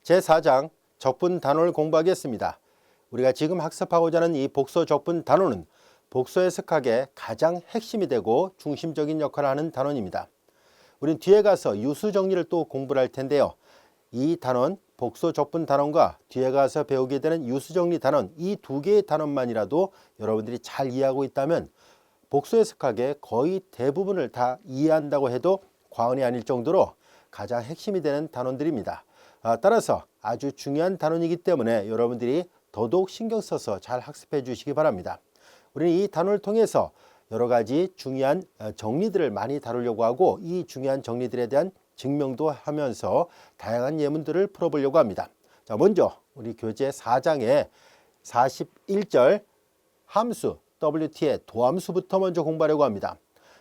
제4장 적분 단원을 공부하겠습니다. 우리가 지금 학습하고자 하는 이 복소 적분 단원은 복소 해석학의 가장 핵심이 되고 중심적인 역할을 하는 단원입니다. 우린 뒤에 가서 유수 정리를 또 공부를 할 텐데요. 이 단원, 복소 적분 단원과 뒤에 가서 배우게 되는 유수 정리 단원, 이 두 개의 단원만이라도 여러분들이 잘 이해하고 있다면 복소 해석학의 거의 대부분을 다 이해한다고 해도 과언이 아닐 정도로 가장 핵심이 되는 단원들입니다. 따라서 아주 중요한 단원이기 때문에 여러분들이 더더욱 신경 써서 잘 학습해 주시기 바랍니다. 우리는 이 단원을 통해서 여러 가지 중요한 정리들을 많이 다루려고 하고 이 중요한 정리들에 대한 증명도 하면서 다양한 예문들을 풀어보려고 합니다. 자, 먼저 우리 교재 4장의 41절 함수 WT의 도함수부터 먼저 공부하려고 합니다.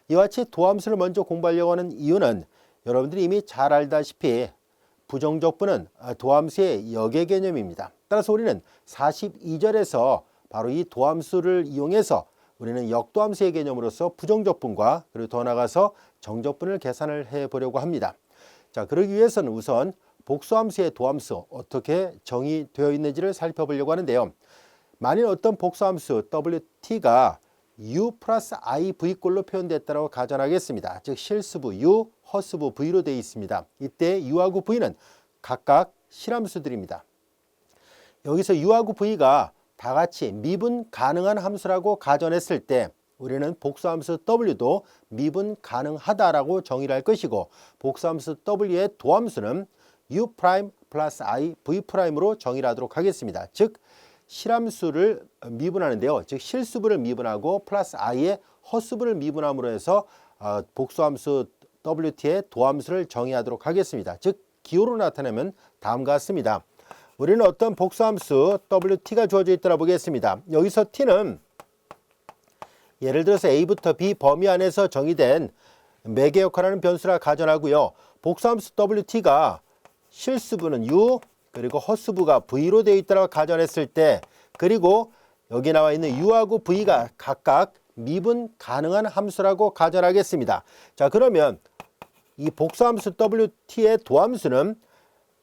이와 같이 도함수를 먼저 공부하려고 하는 이유는 여러분들이 이미 잘 알다시피 부정적분은 도함수의 역의 개념입니다. 따라서 우리는 42절에서 바로 이 도함수를 이용해서 우리는 역도함수의 개념으로서 부정적분과 그리고 더 나아가서 정적분을 계산을 해보려고 합니다. 자, 그러기 위해서는 우선 복수함수의 도함수 어떻게 정의되어 있는지를 살펴보려고 하는데요. 만일 어떤 복수함수 WT가 U 플러스 IV꼴로 표현됐다고 가정하겠습니다. 즉 실수부 U, 허수부 V로 되어 있습니다. 이때 U하고 V는 각각 실함수들입니다. 여기서 U하고 V가 다 같이 미분 가능한 함수라고 가정했을 때 우리는 복수함수 W도 미분 가능하다라고 정의를 할 것이고 복수함수 W의 도함수는 U' 플러스 I, V'으로 정의를 하도록 하겠습니다. 즉 실함수를 미분하는데요. 즉 실수부를 미분하고 플러스 i의 허수부를 미분함으로 해서 복수함수 WT의 도함수를 정의하도록 하겠습니다. 즉 기호로 나타내면 다음과 같습니다. 우리는 어떤 복수함수 WT가 주어져 있더라 보겠습니다. 여기서 T는 예를 들어서 A부터 B 범위 안에서 정의된 매개 역할하는 변수라 가정하고요. 복수함수 WT가 실수부는 U 그리고 허수부가 V로 되어 있다고 가정했을 때 그리고 여기 나와 있는 U하고 V가 각각 미분 가능한 함수라고 가정하겠습니다. 자, 그러면 이 복수함수 WT의 도함수는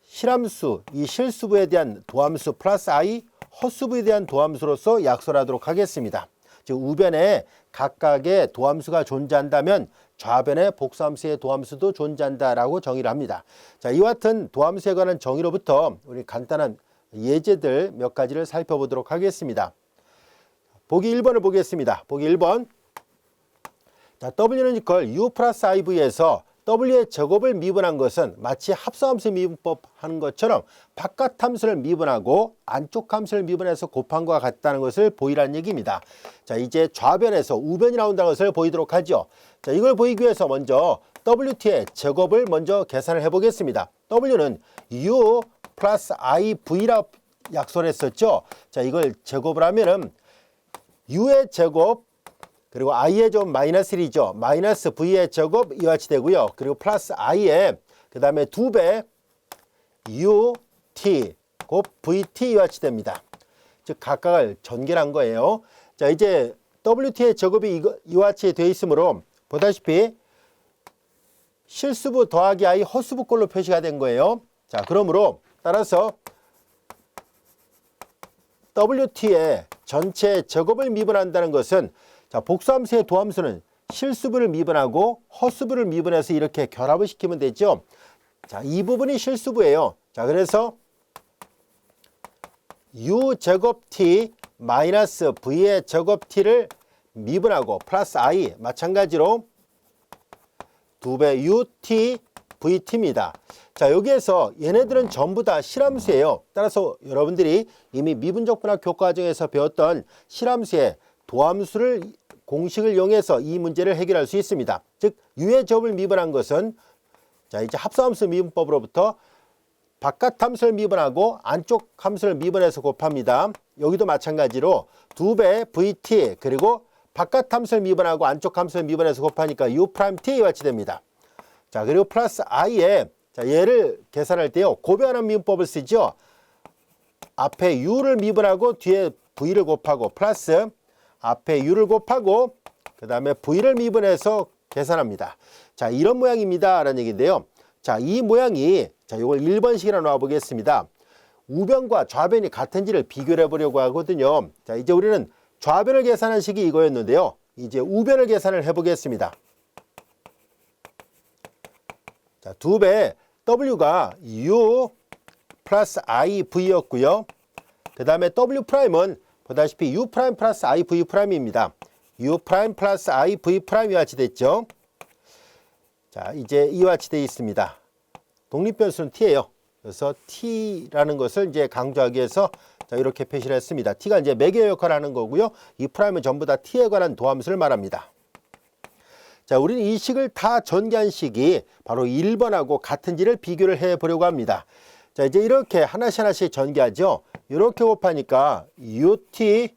실함수, 이 실수부에 대한 도함수 플러스 I, 허수부에 대한 도함수로서 약속을 하도록 하겠습니다. 즉 우변에 각각의 도함수가 존재한다면 좌변에 복수함수의 도함수도 존재한다라고 정의를 합니다. 자, 이와 같은 도함수에 관한 정의로부터 우리 간단한 예제들 몇 가지를 살펴보도록 하겠습니다. 보기 1번을 보겠습니다. 보기 1번. 자, W는 이퀄 U 플러스 IV에서 W의 제곱을 미분한 것은 마치 합성함수 미분법 하는 것처럼 바깥 함수를 미분하고 안쪽 함수를 미분해서 곱한 것과 같다는 것을 보이라는 얘기입니다. 자, 이제 좌변에서 우변이 나온다는 것을 보이도록 하죠. 자, 이걸 보이기 위해서 먼저 WT의 제곱을 먼저 계산을 해보겠습니다. W는 U 플러스 IV라 약속을 했었죠. 자, 이걸 제곱을 하면은 U의 제곱 그리고 i의 제곱 마이너스 1이죠. 마이너스 v의 제곱 이와 같이 되고요. 그리고 플러스 i의 그 다음에 2배 ut 곱 vt 이와 같이 됩니다. 즉 각각을 전개한 거예요. 자, 이제 wt의 제곱이 이와 같이 되어 있으므로 보다시피 실수부 더하기 i 허수부 꼴로 표시가 된 거예요. 자, 그러므로 따라서 wt의 전체 제곱을 미분한다는 것은 자, 복수함수의 도함수는 실수부를 미분하고 허수부를 미분해서 이렇게 결합을 시키면 되죠. 자, 이 부분이 실수부예요. 자, 그래서 u 제곱 t 마이너스 v의 제곱 t를 미분하고 플러스 i 마찬가지로 2배 ut vt입니다. 자, 여기에서 얘네들은 전부 다 실함수예요. 따라서 여러분들이 이미 미분적분학 교과과정에서 배웠던 실함수의 도함수를 공식을 이용해서 이 문제를 해결할 수 있습니다. 즉 U의 제곱을 미분한 것은 자, 이제 합성함수 미분법으로부터 바깥 함수를 미분하고 안쪽 함수를 미분해서 곱합니다. 여기도 마찬가지로 2배 VT 그리고 바깥 함수를 미분하고 안쪽 함수를 미분해서 곱하니까 U'T와 같이 됩니다. 자, 그리고 플러스 I에 자, 얘를 계산할 때요. 고배하는 미분법을 쓰죠. 앞에 U를 미분하고 뒤에 V를 곱하고 플러스 앞에 U를 곱하고 그 다음에 V를 미분해서 계산합니다. 자, 이런 모양입니다 라는 얘기인데요. 자, 이 모양이 자, 이걸 1번식이라 놔보겠습니다. 우변과 좌변이 같은지를 비교를 해보려고 하거든요. 자, 이제 우리는 좌변을 계산한 식이 이거였는데요. 이제 우변을 계산을 해보겠습니다. 자, 2배 W가 U 플러스 IV였고요. 그 다음에 W'은 보다시피 U 프라임 플러스 IV 프라임입니다. U 프라임 플러스 IV 프라임이 같이 됐죠. 자, 이제 이와 같이 되어 있습니다. 독립변수는 T예요. 그래서 T라는 것을 이제 강조하기 위해서 자, 이렇게 표시를 했습니다. T가 이제 매개의 역할을 하는 거고요. 이 프라임은 전부 다 T에 관한 도함수를 말합니다. 자, 우리는 이 식을 다 전개한 식이 바로 1번하고 같은지를 비교를 해 보려고 합니다. 자, 이제 이렇게 하나씩 전개하죠. 이렇게 곱하니까 UT,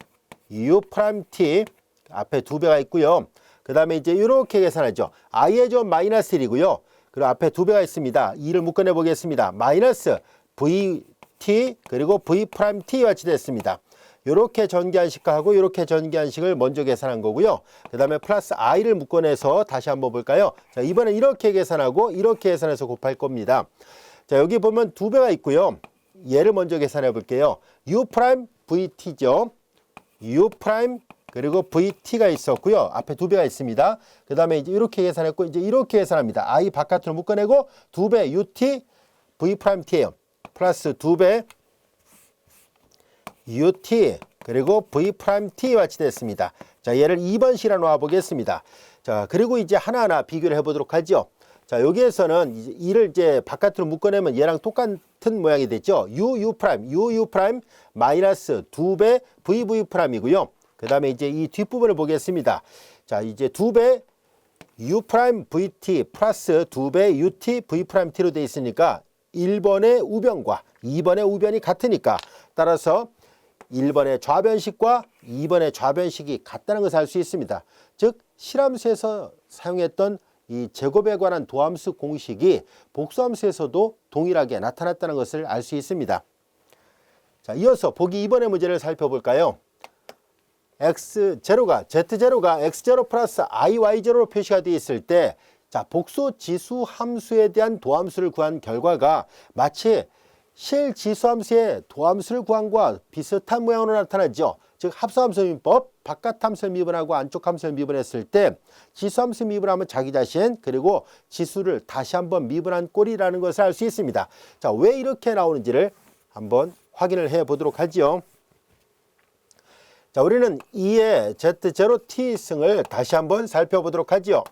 U 프라임 T 앞에 2배가 있고요. 그 다음에 이제 이렇게 계산하죠. I의 점 마이너스 1이고요. 그리고 앞에 2배가 있습니다. 2를 묶어내 보겠습니다. 마이너스 VT 그리고 V 프라임 T 같이 됐습니다. 이렇게 전개한 식하고 이렇게 전개한 식을 먼저 계산한 거고요. 그 다음에 플러스 I를 묶어내서 다시 한번 볼까요? 자, 이번엔 이렇게 계산하고 이렇게 계산해서 곱할 겁니다. 자, 여기 보면 2배가 있고요. 얘를 먼저 계산해 볼게요. U 프라임 VT죠. U 프라임 그리고 VT가 있었고요. 앞에 2배가 있습니다. 그 다음에 이제 이렇게 계산했고 이제 이렇게 계산합니다. I 바깥으로 묶어내고 2배 UT V 프라임 T예요. 플러스 2배 UT 그리고 V 프라임 T와 같이 됐습니다. 자, 얘를 2번식이라 놓아 보겠습니다. 자, 그리고 이제 하나하나 비교를 해 보도록 하죠. 자, 여기에서는 이제 이를 이제 바깥으로 묶어내면 얘랑 똑같은 모양이 됐죠. U 프라임 마이너스 2배 VV 프라임이고요. 그 다음에 이제 이 뒷부분을 보겠습니다. 자, 이제 2배 U 프라임 VT 플러스 2배 UT V 프라임 T로 되어 있으니까 1번의 우변과 2번의 우변이 같으니까 따라서 1번의 좌변식과 2번의 좌변식이 같다는 것을 알 수 있습니다. 즉 실함수에서 사용했던 이 제곱에 관한 도함수 공식이 복수함수에서도 동일하게 나타났다는 것을 알 수 있습니다. 자, 이어서 보기 2번의 문제를 살펴볼까요? Z0가 X0 플러스 IY0로 표시가 되어 있을 때 자, 복수 지수 함수에 대한 도함수를 구한 결과가 마치 실지수함수의 도함수를 구한과 비슷한 모양으로 나타나죠. 즉 합수함수 미분법, 바깥함수 미분하고 안쪽함수 미분했을 때 지수함수 미분하면 자기 자신 그리고 지수를 다시 한번 미분한 꼴이라는 것을 알 수 있습니다. 자, 왜 이렇게 나오는지를 한번 확인을 해 보도록 하지요. 자, 우리는 2의 Z0T승을 다시 한번 살펴보도록 하지요.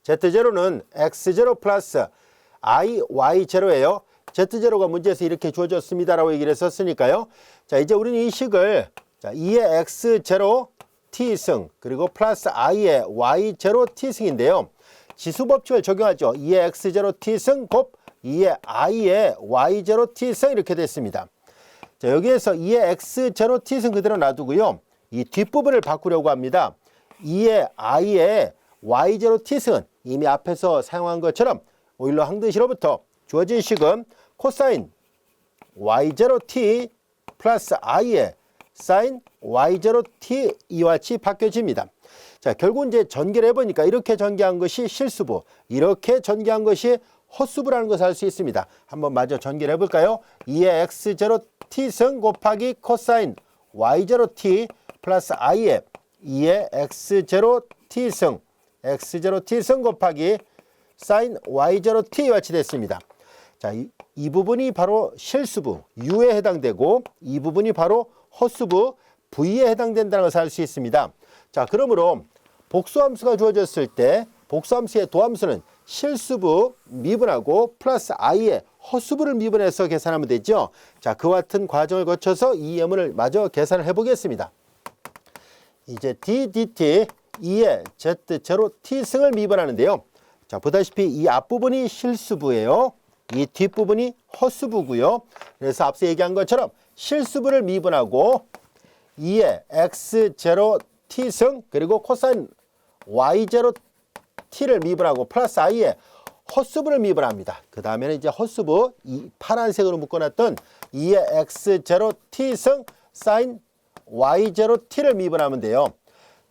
Z0는 X0 플러스 IY0예요. Z0가 문제에서 이렇게 주어졌습니다라고 얘기를 했었으니까요. 자, 이제 우리는 이 식을 자, 2의 X0 T승 그리고 플러스 I의 Y0 T승인데요. 지수법칙을 적용하죠. 2의 X0 T승 곱 2의 I의 Y0 T승 이렇게 됐습니다. 자, 여기에서 2의 X0 T승 그대로 놔두고요. 이 뒷부분을 바꾸려고 합니다. 2의 I의 Y0 T승은 이미 앞에서 사용한 것처럼 오일러 항등식으로부터 주어진 식은 코사인 Y0T 플러스 I의 사인 Y0T 이와 같이 바뀌어집니다. 자, 결국 이제 전개를 해보니까 이렇게 전개한 것이 실수부, 이렇게 전개한 것이 헛수부라는 것을 알 수 있습니다. 한번 마저 전개를 해볼까요? 2의 X0T승 곱하기 코사인 Y0T 플러스 I의 2의 X0T승 곱하기 사인 Y0T와 같이 됐습니다. 자, 이 부분이 바로 실수부 U에 해당되고 이 부분이 바로 헛수부 V에 해당된다는 것을 알 수 있습니다. 자, 그러므로 복수함수가 주어졌을 때 복수함수의 도함수는 실수부 미분하고 플러스 I의 헛수부를 미분해서 계산하면 되죠. 자, 그와 같은 과정을 거쳐서 이 예문을 마저 계산을 해보겠습니다. 이제 DDT 2의 Z0T승을 미분하는데요. 자, 보다시피 이 앞부분이 실수부예요. 이 뒷부분이 헛수부고요. 그래서 앞서 얘기한 것처럼 실수부를 미분하고 2의 X0T승 그리고 코사인 Y0T를 미분하고 플러스 I의 헛수부를 미분합니다. 그 다음에는 이제 헛수부 이 파란색으로 묶어놨던 2의 X0T승 사인 Y0T를 미분하면 돼요.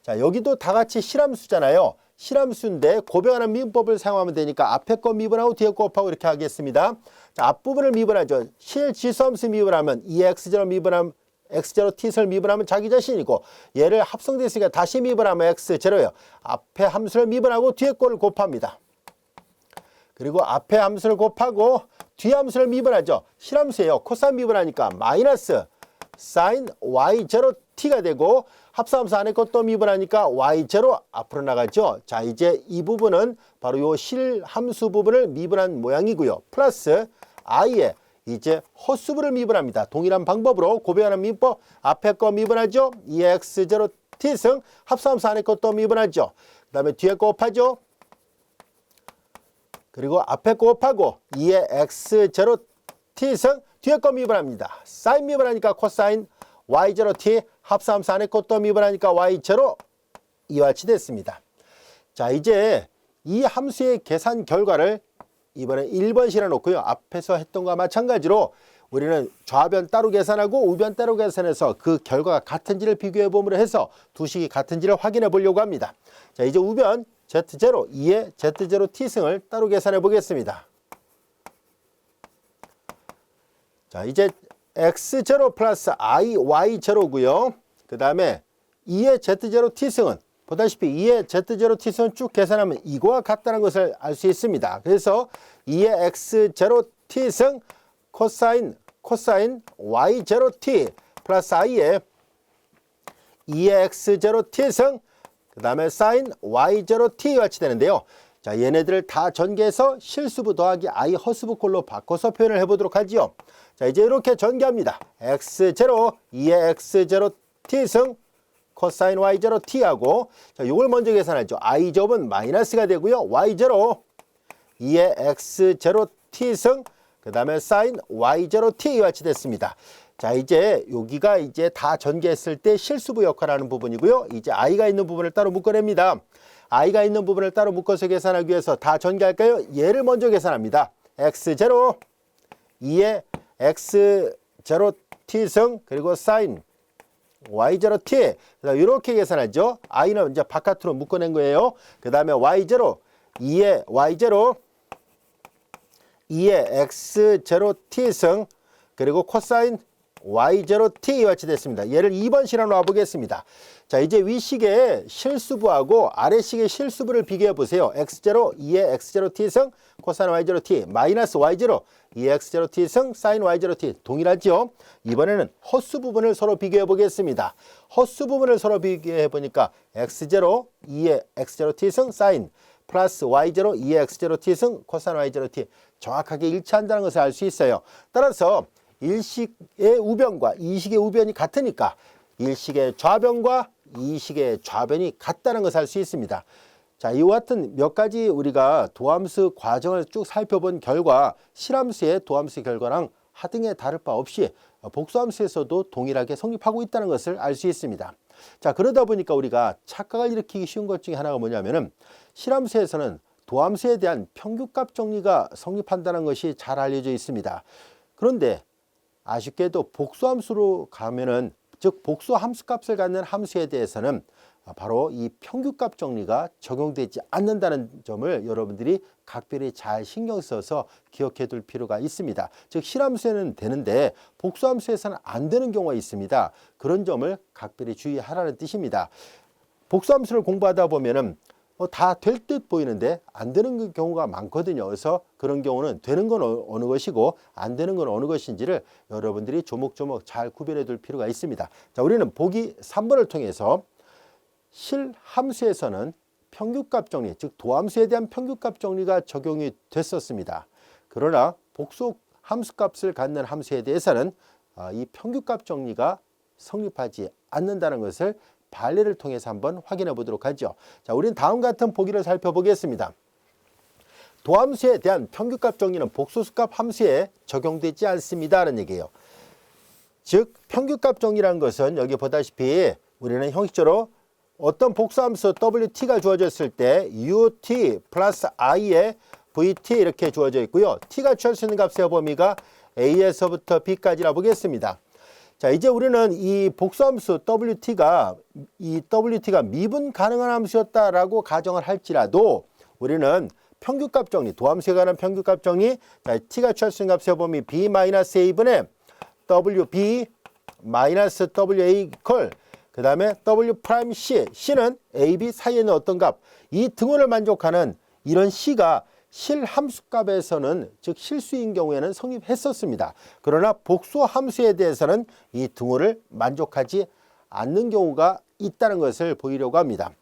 자, 여기도 다 같이 실함수잖아요. 실함수인데 고병하는 미분법을 사용하면 되니까 앞에 거 미분하고 뒤에 거 곱하고 이렇게 하겠습니다. 자, 앞부분을 미분하죠. 실지수함수 미분하면 2x0 미분하면 x0 t를 미분하면 자기 자신이고 얘를 합성됐으니까 다시 미분하면 x0요. 앞에 함수를 미분하고 뒤에 거를 곱합니다. 그리고 앞에 함수를 곱하고 뒤에 함수를 미분하죠. 실함수예요. 코사인 미분하니까 마이너스 sin y0 t가 되고 합성함수 안에 것도 미분하니까 y0 앞으로 나가죠. 자, 이제 이 부분은 바로 요 실함수 부분을 미분한 모양이고요. 플러스 i에 이제 헛수분을 미분합니다. 동일한 방법으로 고배하는 미분법 앞에 거 미분하죠. 2x0 t승 합성함수 안에 것도 미분하죠. 그 다음에 뒤에 거 곱하죠. 그리고 앞에 거 곱하고 2의 x0 t승 뒤에 거 미분합니다. 사인 미분하니까 코사인 y0 t 합성함수 안에 것도 미분하니까 y0 이와 같이 됐습니다. 자, 이제 이 함수의 계산 결과를 이번에 1번 실어 놓고요. 앞에서 했던 것과 마찬가지로 우리는 좌변 따로 계산하고 우변 따로 계산해서 그 결과가 같은지를 비교해 봄으로 해서 두 식이 같은지를 확인해 보려고 합니다. 자, 이제 우변 z0 2의 z0 t승을 따로 계산해 보겠습니다. 자, 이제 x0 플러스 i y0고요. 그 다음에 2의 z0 t승은 보다시피 2의 z0 t승은 쭉 계산하면 이거와 같다는 것을 알 수 있습니다. 그래서 2의 x0 t승 코사인 y0 t 플러스 i의 2의 x0 t승 그 다음에 사인 y0 t와 같이 되는데요. 자, 얘네들을 다 전개해서 실수부 더하기 i 허수부 꼴로 바꿔서 표현을 해보도록 하지요. 자, 이제 이렇게 전개합니다. x0 2의 x0 t승 코사인 y0 t하고 자, 요걸 먼저 계산하죠. i제곱은 마이너스가 되고요. y0 2의 x0 t승 그 다음에 사인 y0 t와 같이 됐습니다. 자, 이제 여기가 이제 다 전개했을 때 실수부 역할하는 부분이고요. 이제 i가 있는 부분을 따로 묶어냅니다. i가 있는 부분을 따로 묶어서 계산하기 위해서 다 전개할까요? 얘를 먼저 계산합니다. x0 2의 x0 t승 그리고 사인 y0 t 이렇게 계산하죠. i는 이제 바깥으로 묶어낸 거예요. 그 다음에 y0 2의 x0 t승 그리고 코사인 y0 t와 같이 됐습니다. 얘를 2번 실어 놔 보겠습니다. 자, 이제 위식의 실수부하고 아래식의 실수부를 비교해 보세요. x0 2의 x0 t승 코사인 y0 t 마이너스 y0 2의 x0 t승 사인 y0 t 동일하죠. 이번에는 헛수 부분을 서로 비교해 보겠습니다. 헛수 부분을 서로 비교해 보니까 x0 2의 x0 t승 사인 플러스 y0 2의 x0 t승 코사인 y0 t 정확하게 일치한다는 것을 알 수 있어요. 따라서 1식의 우변과 2식의 우변이 같으니까 1식의 좌변과 2식의 좌변이 같다는 것을 알 수 있습니다. 자, 이와 같은 몇 가지 우리가 도함수 과정을 쭉 살펴본 결과 실함수의 도함수 결과랑 하등의 다를 바 없이 복수함수에서도 동일하게 성립하고 있다는 것을 알 수 있습니다. 자, 그러다 보니까 우리가 착각을 일으키기 쉬운 것 중에 하나가 뭐냐면은 실함수에서는 도함수에 대한 평균값 정리가 성립한다는 것이 잘 알려져 있습니다. 그런데 아쉽게도 복수함수로 가면은 즉 복수 함수값을 갖는 함수에 대해서는 바로 이 평균값 정리가 적용되지 않는다는 점을 여러분들이 각별히 잘 신경 써서 기억해 둘 필요가 있습니다. 즉 실함수에는 되는데 복수함수에서는 안 되는 경우가 있습니다. 그런 점을 각별히 주의하라는 뜻입니다. 복수함수를 공부하다 보면은 다 될 듯 보이는데 안 되는 경우가 많거든요. 그래서 그런 경우는 되는 건 어느 것이고 안 되는 건 어느 것인지를 여러분들이 조목조목 잘 구별해 둘 필요가 있습니다. 자, 우리는 보기 3번을 통해서 실함수에서는 평균값 정리, 즉 도함수에 대한 평균값 정리가 적용이 됐었습니다. 그러나 복수 함수값을 갖는 함수에 대해서는 이 평균값 정리가 성립하지 않는다는 것을 판례를 통해서 한번 확인해 보도록 하죠. 자, 우리는 다음 같은 보기를 살펴보겠습니다. 도함수에 대한 평균값 정리는 복소수값 함수에 적용되지 않습니다라는 얘기예요. 즉 평균값 정리라는 것은 여기 보다시피 우리는 형식적으로 어떤 복수함수 wt가 주어졌을 때 ut 플러스 i에 vt 이렇게 주어져 있고요. t가 취할 수 있는 값의 범위가 a에서부터 b까지라 보겠습니다. 자, 이제 우리는 이 복수함수 WT가 미분 가능한 함수였다라고 가정을 할지라도 우리는 평균값 정리, 도함수에 관한 평균값 정리, 자, T가 취할 수 있는 값의 범위 B-A분의 WB-WA 콜, 그 다음에 W'C, C는 A, B 사이에 있는 어떤 값, 이 등호를 만족하는 이런 C가 실함수값에서는, 즉 실수인 경우에는 성립했었습니다. 그러나 복수함수에 대해서는 이 등호를 만족하지 않는 경우가 있다는 것을 보이려고 합니다.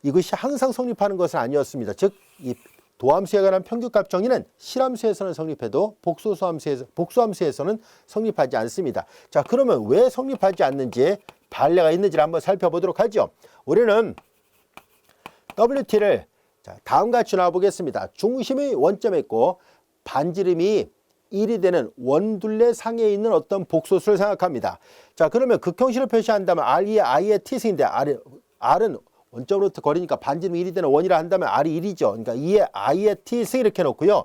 이것이 항상 성립하는 것은 아니었습니다. 즉, 이 도함수에 관한 평균값 정의는 실함수에서는 성립해도 복수함수에서는 성립하지 않습니다. 자, 그러면 왜 성립하지 않는지, 반례가 있는지를 한번 살펴보도록 하죠. 우리는 WT를 다음과 같이 나와보겠습니다. 중심의 원점에 있고 반지름이 1이 되는 원둘레 상에 있는 어떤 복소수를 생각합니다. 자, 그러면 극형식을 표시한다면 R2의 I의 T승인데 R은 원점으로부터 거리니까 반지름이 1이 되는 원이라 한다면 R이 1이죠. 그러니까 2의 I의 T승 이렇게 놓고요.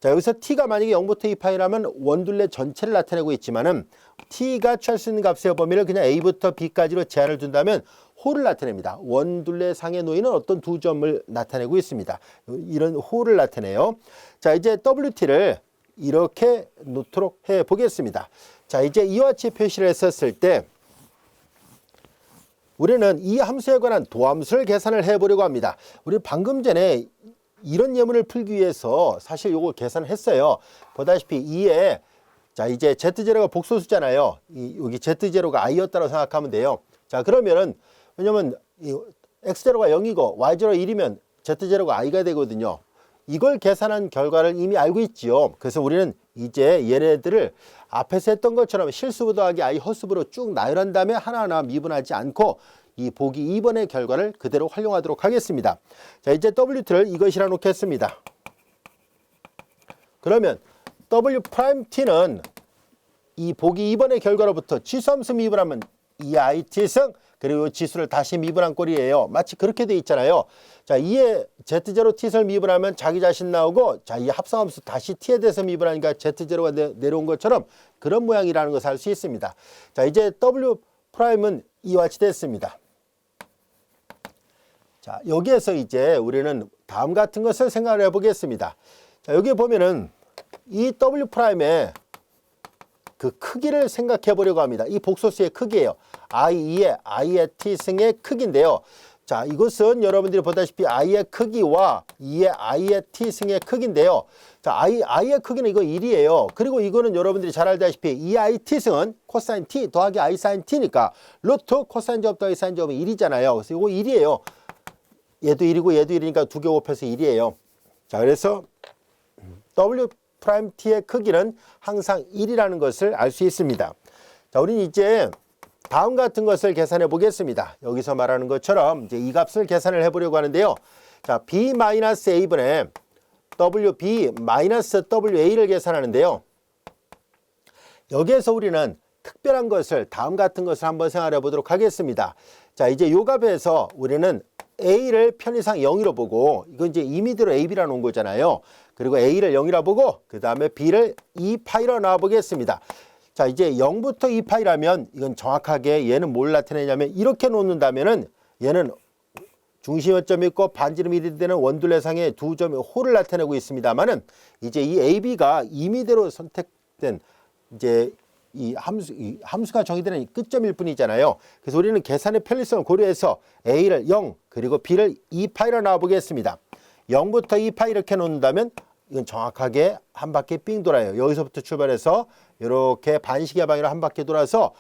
자, 여기서 T가 만약에 0부터 2파이라면 원둘레 전체를 나타내고 있지만은 T가 취할 수 있는 값의 범위를 그냥 A부터 B까지로 제한을 둔다면 호를 나타냅니다. 원둘레 상에 놓이는 어떤 두 점을 나타내고 있습니다. 이런 호를 나타내요. 자, 이제 WT를 이렇게 놓도록 해 보겠습니다. 자, 이제 이와 같이 표시를 했었을 때 우리는 이 함수에 관한 도함수를 계산을 해 보려고 합니다. 우리 방금 전에 이런 예문을 풀기 위해서 사실 요거 계산을 했어요. 보다시피 2에, 자, 이제 Z0가 복소수잖아요. 여기 Z0가 I였다고 생각하면 돼요. 자, 그러면은, 왜냐면 X0가 0이고 Y0가 1이면 Z0가 I가 되거든요. 이걸 계산한 결과를 이미 알고 있지요. 그래서 우리는 이제 얘네들을 앞에서 했던 것처럼 실수부 더하기 I 허수부로 쭉 나열한 다음에 하나하나 미분하지 않고 이 보기 2번의 결과를 그대로 활용하도록 하겠습니다. 자, 이제 WT를 이것이라 놓겠습니다. 그러면 W'T는 이 보기 2번의 결과로부터 지수함수 미분하면 2IT승, 그리고 지수를 다시 미분한 꼴이에요. 마치 그렇게 돼 있잖아요. 자, 2의 Z0 T를 미분하면 자기 자신 나오고, 자, 이 합성함수 다시 T에 대해서 미분하니까 Z0가 내려온 것처럼 그런 모양이라는 것을 알 수 있습니다. 자, 이제 W'은 이와 같이 됐습니다. 자, 여기에서 이제 우리는 다음 같은 것을 생각을 해보겠습니다. 자, 여기 보면은 이 W'의 그 크기를 생각해 보려고 합니다. 이 복소수의 크기예요. I2의 I의 T승의 크기인데요. 자, 이것은 여러분들이 보다시피 I의 크기와 2의 I의 T승의 크기인데요. 자, I의 크기는 이거 1이에요. 그리고 이거는 여러분들이 잘 알다시피 2I T승은 코사인 T 더하기 I 사인 T니까 루트 코사인 제곱 더하기 사인 제곱은 1이잖아요. 그래서 이거 1이에요. 얘도 1이고 얘도 1이니까 두 개 곱해서 1이에요. 자, 그래서 W'T의 크기는 항상 1이라는 것을 알 수 있습니다. 자, 우리는 이제 다음 같은 것을 계산해 보겠습니다. 여기서 말하는 것처럼 이제 이 값을 계산을 해 보려고 하는데요. 자, B-A분의 WB-WA를 계산하는데요. 여기에서 우리는 특별한 것을, 다음 같은 것을 한번 생각해 보도록 하겠습니다. 자, 이제 요 값에서 우리는 A를 편의상 0으로 보고, 이건 이제 임의대로 AB라 놓은 거잖아요. 그리고 A를 0이라 보고, 그 다음에 B를 2파이로 놔 보겠습니다. 자, 이제 0부터 2파이라면 이건 정확하게 얘는 뭘 나타내냐면 이렇게 놓는다면은 얘는 중심점이 있고 반지름이 1이 되는 원둘레상의 두 점의 호를 나타내고 있습니다만은 이제 이 AB가 임의대로 선택된 이제 이 함수가 정의되는 끝점일 뿐이잖아요. 그래서 우리는 계산의 편리성을 고려해서 A를 0 그리고 B를 2파이로 놔보겠습니다. 0부터 2파이 이렇게 놓는다면 이건 정확하게 한 바퀴 삥 돌아요. 여기서부터 출발해서 이렇게 반시계 방향으로 한 바퀴 돌아서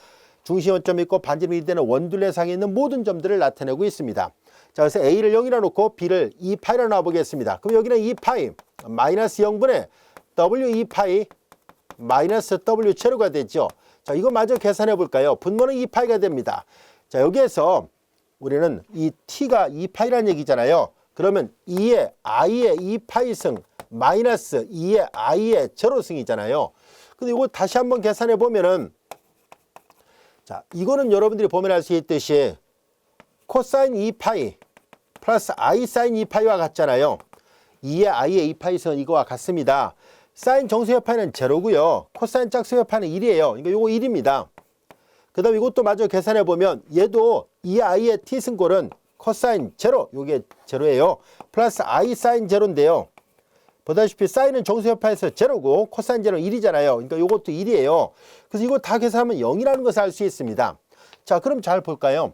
중심 원점이 있고 반지름이 되는 원둘레상에 있는 모든 점들을 나타내고 있습니다. 자, 그래서 A를 0이라 놓고 B를 2파이로 놔보겠습니다. 그럼 여기는 2파이 마이너스 0분의 W2파이 마이너스 W 제로가 되죠. 자, 이거 마저 계산해 볼까요? 분모는 2파이가 됩니다. 자, 여기에서 우리는 이 T가 2파이라는 얘기잖아요. 그러면 2의 I의 2파이승 마이너스 2의 I의 제로승이잖아요. 근데 이거 다시 한번 계산해 보면은, 자, 이거는 여러분들이 보면 알 수 있듯이 코사인 2파이 플러스 I 사인 2파이와 같잖아요. 2의 I의 2파이승은 이거와 같습니다. 사인 정수의 파이는 제로고요. 코사인 짝수의 파이는 1이에요. 그러니까 이거 1입니다. 그 다음에 이것도 마저 계산해 보면 얘도 이 i의 t승골은 코사인 제로, 요게 제로예요. 플러스 i 사인 제로인데요. 보다시피 사인은 정수협화에서 제로고 코사인 제로는 1이잖아요. 그러니까 요것도 1이에요. 그래서 이거 다 계산하면 0이라는 것을 알 수 있습니다. 자, 그럼 잘 볼까요?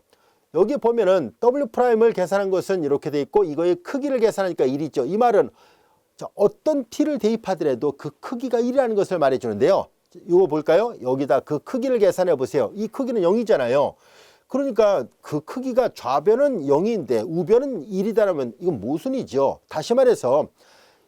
여기 보면은 W'을 계산한 것은 이렇게 돼 있고 이거의 크기를 계산하니까 1이죠. 이 말은 자, 어떤 t를 대입하더라도 그 크기가 1이라는 것을 말해 주는데요. 이거 볼까요? 여기다 그 크기를 계산해 보세요. 이 크기는 0이잖아요. 그러니까 그 크기가 좌변은 0인데 우변은 1이다라면 이건 모순이죠. 다시 말해서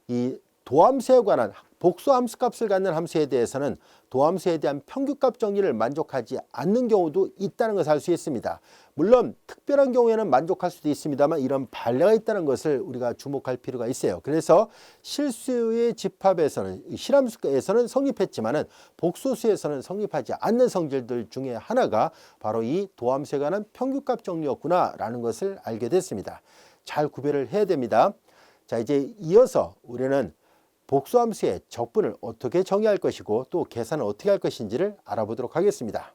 이 도함수에 관한 복수 함수 값을 갖는 함수에 대해서는 도함수에 대한 평균값 정리를 만족하지 않는 경우도 있다는 것을 알 수 있습니다. 물론 특별한 경우에는 만족할 수도 있습니다만 이런 반례가 있다는 것을 우리가 주목할 필요가 있어요. 그래서 실수의 집합에서는 실함수에서는 성립했지만은 복소수에서는 성립하지 않는 성질들 중에 하나가 바로 이 도함수에 관한 평균값 정리였구나라는 것을 알게 됐습니다. 잘 구별을 해야 됩니다. 자, 이제 이어서 우리는 복수함수의 적분을 어떻게 정의할 것이고 또 계산을 어떻게 할 것인지를 알아보도록 하겠습니다.